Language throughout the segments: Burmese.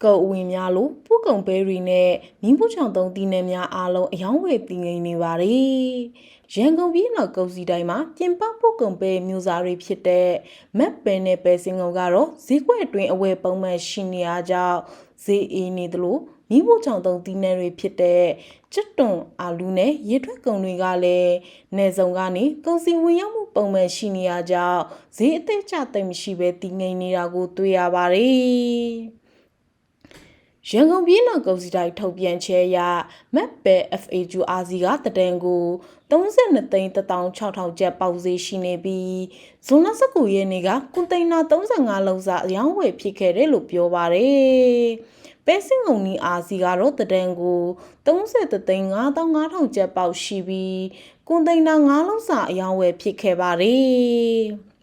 ကုတ်ဝင်များလို့ပို့ကုန်ပဲတွေနဲ့မင်းပူချောင်သုံးတီးနှံများအားလုံးအယောင်းဝယ်တင်ငိမ့်နေပါတယ်။ရန်ကုန်ပြည်နောက်ကုတ်စီတိုင်းမှာပြင်ပပို့ကုန်ပဲမျိုးစားတွေဖြစ်တဲ့မက်ပဲနဲ့ပဲစင်ကုန်ကတော့ဈေးကွက်အတွင်းအဝယ်ပုံမှန်ရှိနေအားကြောင့်ဈေးအေးနေသလိုမင်းပူချောင်သုံးတီးနှံတွေဖြစ်တဲ့ကျွတ်တွန်အာလူနဲ့ရေထွက်ကုန်တွေကလည်းနယ်စုံကနေကုန်စည်ဝင်ရောက်မှုပုံမှန်ရှိနေအားကြောင့်ဈေးအသက်ကျသိမ့်မရှိပဲတင်ငိမ့်နေတာကိုတွေ့ရပါတယ်။ရန်ကုန်ပြည်နယ်ကုန်စည်တိုင်းထုတ်ပြန်ချက်အရမက်ပဲ FAQRC ကတဒန်ကို32,16000ကျပ်ပေါက်ဈေးရှိနေပြီးဇွန်လ19ရက်နေ့ကကွန်တိန်နာ35လုံးစာအယောင်းဝယ်ဖြစ်ခဲ့တယ်လို့ပြောပါတယ်။ပဲစင်ကုန်နီ RC ကတော့တဒန်ကို33,55000ကျပ်ပေါက်ရှိပြီးကွန်တိန်နာ9လုံးစာအယောင်းဝယ်ဖြစ်ခဲ့ပါတယ်။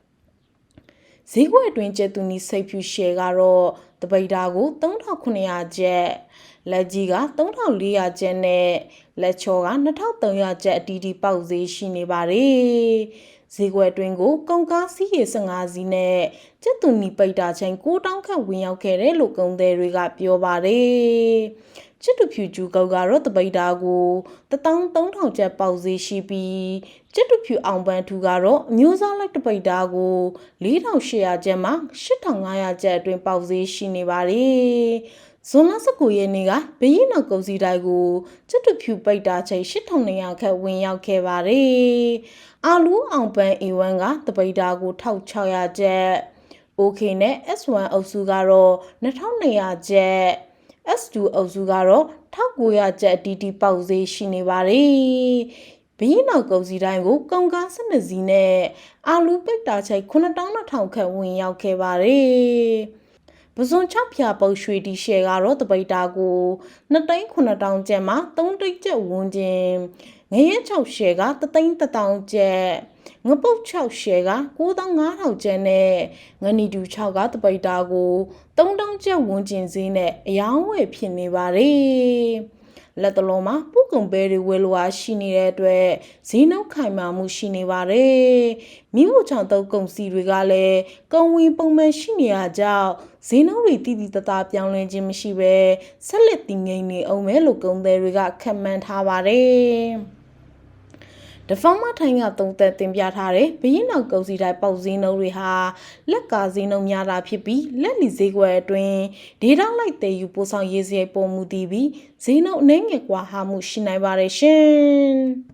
ဈေးကွက်အတွင်းကျက်သူနီစိတ်ဖြူရှယ်ကတော့တပိတ်တာကို3900ကျပ်လက်ကြီးက3400ကျပ်နဲ့လက်ချောက2300ကျပ်အတီးတီပေါက်ဈေးရှိနေပါတယ်ဈေးကွက်အတွင်းကိုကုန်ကားစီးရေ15စီးနဲ့ကျက်သူနီပိတ်တာချင်း9000ခန့်ဝင်ရောက်ခဲ့တယ်လို့ကုန်သည်တွေကပြောပါတယ်ချစ်တူဖြူကျူကောက်ကတော့တပိတ်တာကို13000ကျပ်ပေါက်ဈေးရှိပြီးချစ်တူဖြူအောင်ပန်းထူကတော့အမျိုးသားလိုက်တပိတ်တာကို4800ကျပ်မှ8500ကျပ်အတွင်းပေါက်ဈေးရှိနေပါတယ်ဇွန်လ19ရက်နေ့ကဘရင်နောက်ကုန်စီတိုင်းကိုချစ်တူဖြူပိတ်တာချိန်8200ခန့်ဝင်ရောက်ခဲ့ပါတယ်အာလူအောင်ပန်း A1 ကတပိတ်တာကို1600ကျပ် OK နဲ့ S1 အုပ်စုကတော့2200ကျပ် S2 အုပ်စုကတော့1900ကျပ်အတီးတီပေါက်ဈေးရှိနေပါတယ်ဘရင်နောက်ကုန်စီတိုင်းကိုကုန်ကား12စီးနဲ့အာလူပိတ်တာချိန်9200ခန့်ဝင်ရောက်ခဲ့ပါတယ်ပဇွန်6ဖြာပုတ်ရွှေတီရှယ်ကတော့တပိတ်တာကို2,900ကျပ်မှ3,000ကျပ်ဝန်းကျင်ငရဲ6ရှယ်က3,100ကျပ်ငပုတ်6ရှယ်က9,500ကျပ်နဲ့ငနီတူ6ကတပိတ်တာကို3,000ကျပ်ဝန်းကျင်ဈေးနဲ့အယောင်းဝယ်ဖြစ်နေပါတယ်လက်တလုံးမှာပုကုန်ပဲတွေဝယ်လိုအားရှိနေတဲ့အတွက်ဈေးနှုန်းခိုင်မာမှုရှိနေပါတယ်။မိဖို့ချောင်တုပ်ကုန်စီတွေကလည်းကုန်ဝင်ပုံမှန်ရှိနေရကြောင်းဈေးနှုန်းတွေတိတိတသားပြောင်းလဲခြင်းမရှိဘဲဆက်လက်တည်ငြိမ်နေအောင်ပဲလို့ကုန်သည်တွေကခန့်မှန်းထားပါတယ်။တဖောင်းမထိုင်းကသုံးသက်တင်ပြထားတဲ့ဘရင်နောက်ကုန်စီတိုင်းပေါက်ဈေးနှုန်းတွေဟာလက်ကာဈေးနှုန်းများတာဖြစ်ပြီးလက်လီဈေးကွက်အတွင်းဒေတာလိုက်တဲ့ယူပို့ဆောင်ရေးစရိတ်ပေါ်မူတည်ပြီးဈေးနှုန်းအနည်းငယ်ကွာဟမှုရှိနိုင်ပါတယ်ရှင်။